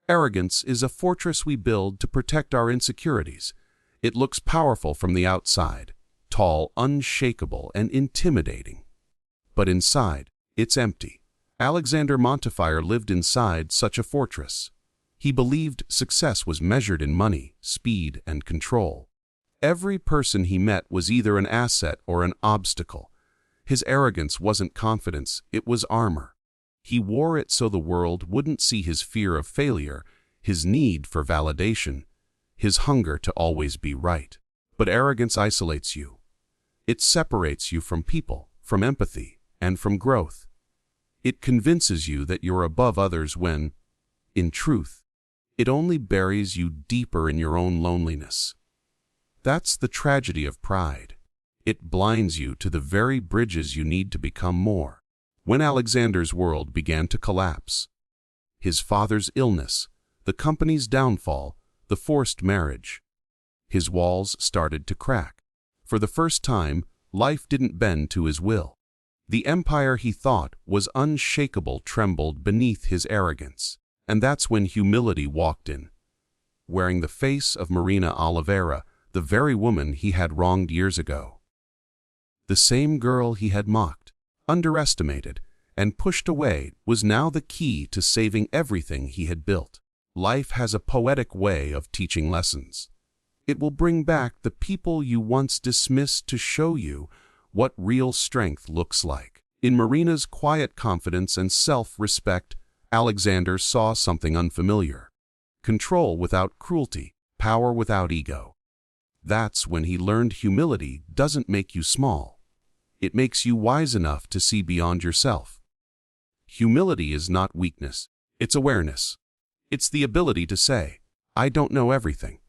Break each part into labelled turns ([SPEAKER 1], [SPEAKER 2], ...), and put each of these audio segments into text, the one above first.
[SPEAKER 1] Arrogance is a fortress we build to protect our insecurities. It looks powerful from the outside, tall, unshakable, and intimidating. But inside, it's empty. Alexander Montifior lived inside such a fortress. He believed success was measured in money, speed, and control. Every person he met was either an asset or an obstacle. His arrogance wasn't confidence, it was armor. He wore it so the world wouldn't see his fear of failure, his need for validation, his hunger to always be right. But arrogance isolates you. It separates you from people, from empathy, and from growth. It convinces you that you're above others when, in truth, it only buries you deeper in your own loneliness. That's the tragedy of pride. It blinds you to the very bridges you need to become more. When Alexander's world began to collapse, his father's illness, the company's downfall, the forced marriage, his walls started to crack. For the first time, life didn't bend to his will. The empire he thought was unshakable trembled beneath his arrogance. And that's when humility walked in. Wearing the face of Marina Oliveira, the very woman he had wronged years ago. The same girl he had mocked, underestimated, and pushed away was now the key to saving everything he had built. Life has a poetic way of teaching lessons. It will bring back the people you once dismissed to show you what real strength looks like. In Marina's quiet confidence and self-respect, Alexander saw something unfamiliar. Control without cruelty, power without ego. That's when he learned humility doesn't make you small. It makes you wise enough to see beyond yourself. Humility is not weakness, it's awareness. It's the ability to say, I don't know everything.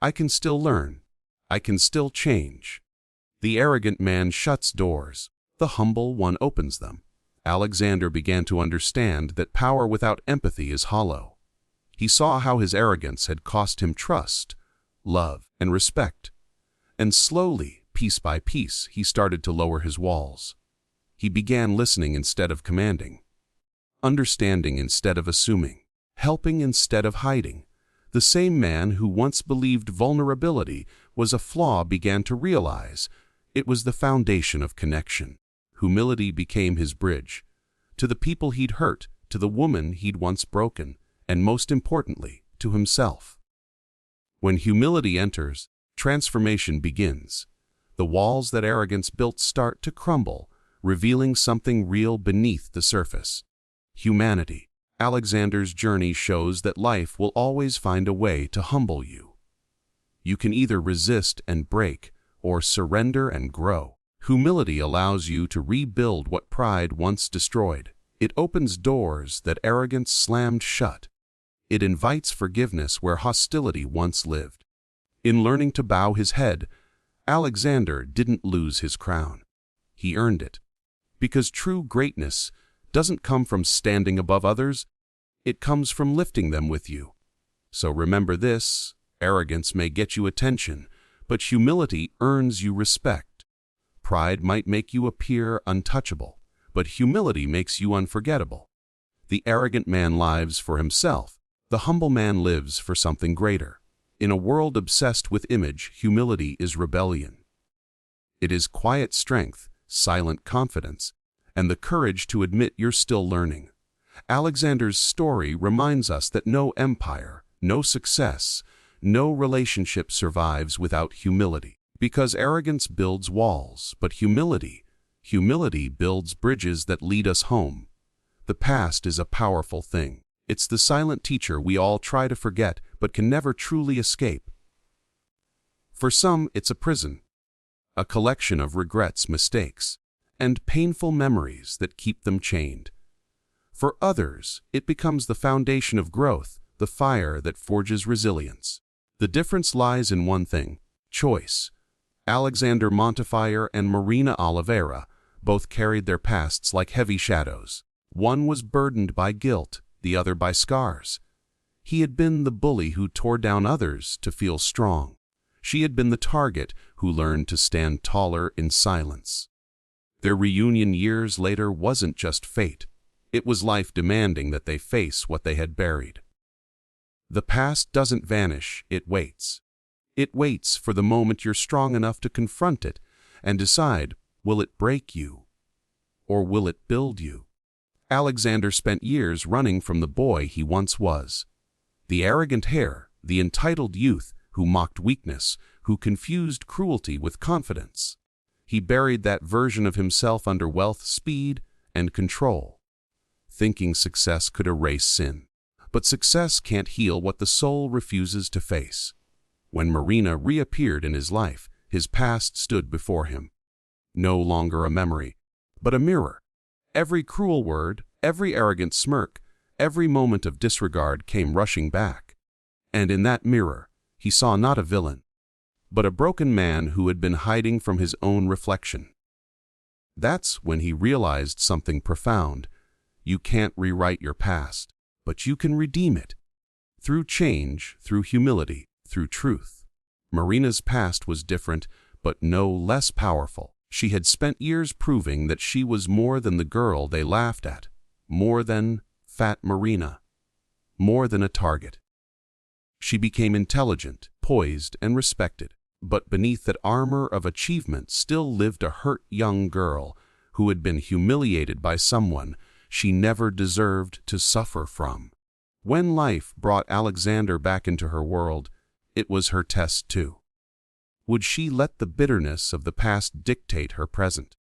[SPEAKER 1] I can still learn. I can still change. The arrogant man shuts doors. The humble one opens them. Alexander began to understand that power without empathy is hollow. He saw how his arrogance had cost him trust, love, and respect. And slowly, piece by piece, he started to lower his walls. He began listening instead of commanding, understanding instead of assuming, helping instead of hiding. The same man who once believed vulnerability was a flaw began to realize it was the foundation of connection. Humility became his bridge, to the people he'd hurt, to the woman he'd once broken, and most importantly, to himself. When humility enters, transformation begins. The walls that arrogance built start to crumble, revealing something real beneath the surface. Humanity. Alexander's journey shows that life will always find a way to humble you. You can either resist and break, or surrender and grow. Humility allows you to rebuild what pride once destroyed. It opens doors that arrogance slammed shut. It invites forgiveness where hostility once lived. In learning to bow his head, Alexander didn't lose his crown. He earned it. Because true greatness doesn't come from standing above others, it comes from lifting them with you. So remember this, arrogance may get you attention, but humility earns you respect. Pride might make you appear untouchable, but humility makes you unforgettable. The arrogant man lives for himself. The humble man lives for something greater. In a world obsessed with image, humility is rebellion. It is quiet strength, silent confidence, and the courage to admit you're still learning. Alexander's story reminds us that no empire, no success, no relationship survives without humility. Because arrogance builds walls, but humility builds bridges that lead us home. The past is a powerful thing. It's the silent teacher we all try to forget but can never truly escape. For some, it's a prison, a collection of regrets, mistakes, and painful memories that keep them chained. For others, it becomes the foundation of growth, the fire that forges resilience. The difference lies in one thing: choice. Alexander Montifior and Marina Oliveira both carried their pasts like heavy shadows. One was burdened by guilt, the other by scars. He had been the bully who tore down others to feel strong. She had been the target who learned to stand taller in silence. Their reunion years later wasn't just fate. It was life demanding that they face what they had buried. The past doesn't vanish, it waits. It waits for the moment you're strong enough to confront it and decide, will it break you or will it build you? Alexander spent years running from the boy he once was. The arrogant hare, the entitled youth who mocked weakness, who confused cruelty with confidence. He buried that version of himself under wealth, speed, and control, thinking success could erase sin. But success can't heal what the soul refuses to face. When Marina reappeared in his life, his past stood before him. No longer a memory, but a mirror. Every cruel word, every arrogant smirk, every moment of disregard came rushing back. And in that mirror, he saw not a villain, but a broken man who had been hiding from his own reflection. That's when he realized something profound. You can't rewrite your past, but you can redeem it. Through change, through humility, through truth. Marina's past was different, but no less powerful. She had spent years proving that she was more than the girl they laughed at, more than Fat Marina, more than a target. She became intelligent, poised, and respected. But beneath that armor of achievement still lived a hurt young girl who had been humiliated by someone she never deserved to suffer from. When life brought Alexander back into her world, it was her test too. Would she let the bitterness of the past dictate her present?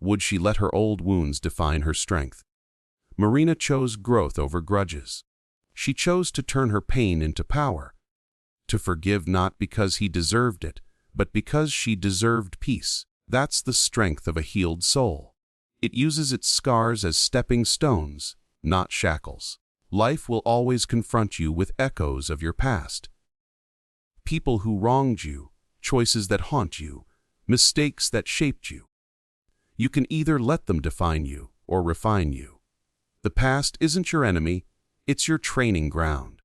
[SPEAKER 1] Would she let her old wounds define her strength? Marina chose growth over grudges. She chose to turn her pain into power, to forgive not because he deserved it, but because she deserved peace. That's the strength of a healed soul. It uses its scars as stepping stones, not shackles. Life will always confront you with echoes of your past. People who wronged you, choices that haunt you, mistakes that shaped you. You can either let them define you or refine you. The past isn't your enemy, it's your training ground.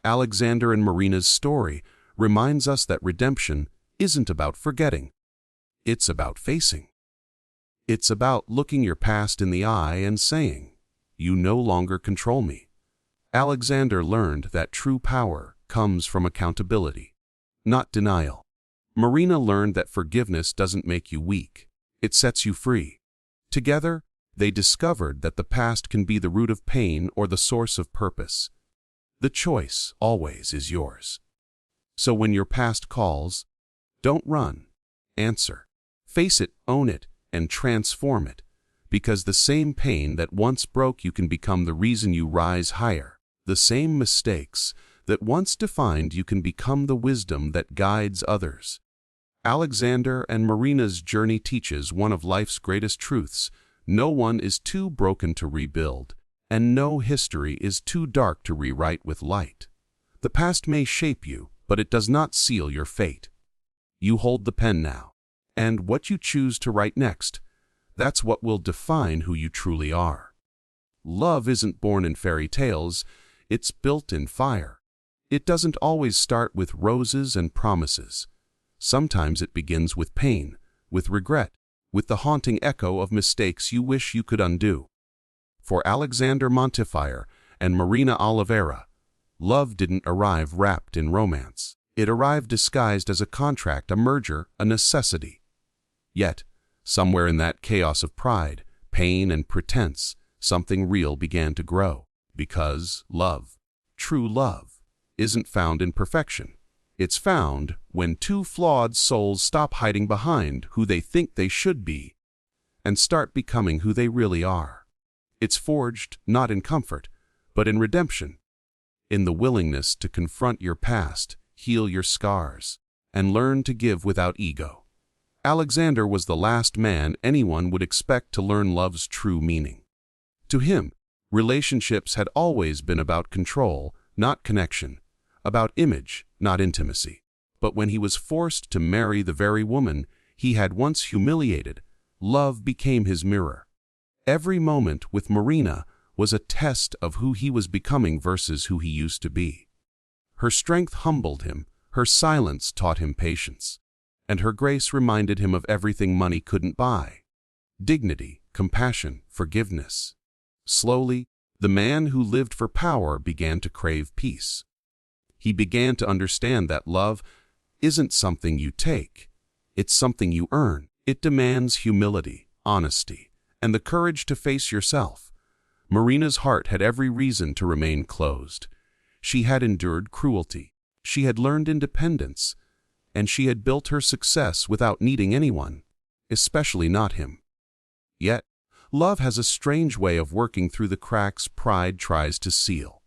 [SPEAKER 1] Alexander and Marina's story reminds us that redemption isn't about forgetting. It's about facing. It's about looking your past in the eye and saying, "You no longer control me." Alexander learned that true power comes from accountability, not denial. Marina learned that forgiveness doesn't make you weak, it sets you free. Together, they discovered that the past can be the root of pain or the source of purpose. The choice always is yours. So when your past calls, don't run, answer. Face it, own it, and transform it, because the same pain that once broke you can become the reason you rise higher. The same mistakes that once defined you can become the wisdom that guides others. Alexander and Marina's journey teaches one of life's greatest truths. No one is too broken to rebuild, and no history is too dark to rewrite with light. The past may shape you, but it does not seal your fate. You hold the pen now, and what you choose to write next, that's what will define who you truly are. Love isn't born in fairy tales, it's built in fire. It doesn't always start with roses and promises. Sometimes it begins with pain, with regret, with the haunting echo of mistakes you wish you could undo. For Alexander Montifior and Marina Oliveira, love didn't arrive wrapped in romance. It arrived disguised as a contract, a merger, a necessity. Yet, somewhere in that chaos of pride, pain, and pretense, something real began to grow. Because love, true love, isn't found in perfection. It's found when two flawed souls stop hiding behind who they think they should be and start becoming who they really are. It's forged not in comfort, but in redemption, in the willingness to confront your past, heal your scars, and learn to give without ego. Alexander was the last man anyone would expect to learn love's true meaning. To him, relationships had always been about control, not connection, about image, not intimacy. But when he was forced to marry the very woman he had once humiliated, love became his mirror. Every moment with Marina was a test of who he was becoming versus who he used to be. Her strength humbled him, her silence taught him patience, and her grace reminded him of everything money couldn't buy: dignity, compassion, forgiveness. Slowly, the man who lived for power began to crave peace. He began to understand that love isn't something you take. It's something you earn. It demands humility, honesty, and the courage to face yourself. Marina's heart had every reason to remain closed. She had endured cruelty. She had learned independence. And she had built her success without needing anyone, especially not him. Yet, love has a strange way of working through the cracks pride tries to seal.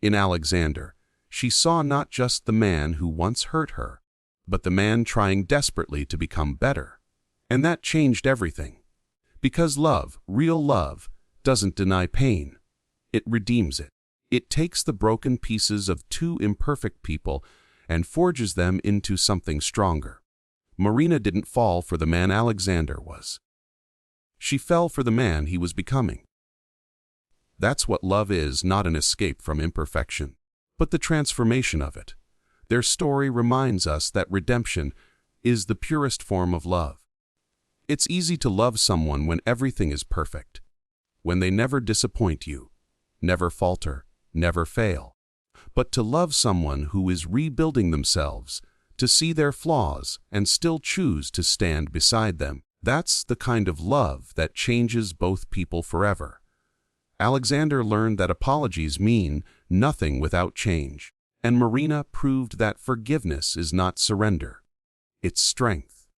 [SPEAKER 1] In Alexander, she saw not just the man who once hurt her, but the man trying desperately to become better. And that changed everything. Because love, real love, doesn't deny pain. It redeems it. It takes the broken pieces of two imperfect people and forges them into something stronger. Marina didn't fall for the man Alexander was. She fell for the man he was becoming. That's what love is, not an escape from imperfection, but the transformation of it. Their story reminds us that redemption is the purest form of love. It's easy to love someone when everything is perfect, when they never disappoint you, never falter, never fail. But to love someone who is rebuilding themselves, to see their flaws and still choose to stand beside them, that's the kind of love that changes both people forever. Alexander learned that apologies mean nothing without change, and Marina proved that forgiveness is not surrender, it's strength.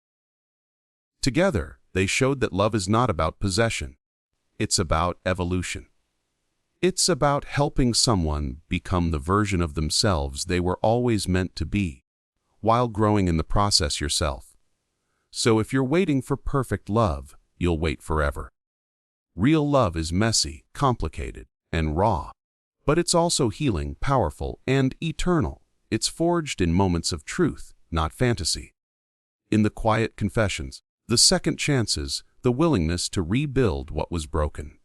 [SPEAKER 1] Together, they showed that love is not about possession, it's about evolution. It's about helping someone become the version of themselves they were always meant to be, while growing in the process yourself. So if you're waiting for perfect love, you'll wait forever. Real love is messy, complicated, and raw. But it's also healing, powerful, and eternal. It's forged in moments of truth, not fantasy. In the quiet confessions, the second chances, the willingness to rebuild what was broken.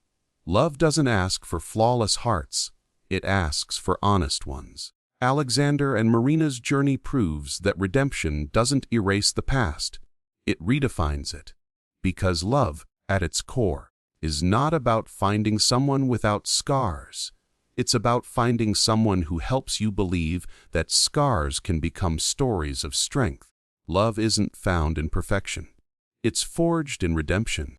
[SPEAKER 1] Love doesn't ask for flawless hearts, it asks for honest ones. Alexander and Marina's journey proves that redemption doesn't erase the past, it redefines it. Because love, at its core, is not about finding someone without scars. It's about finding someone who helps you believe that scars can become stories of strength. Love isn't found in perfection. It's forged in redemption.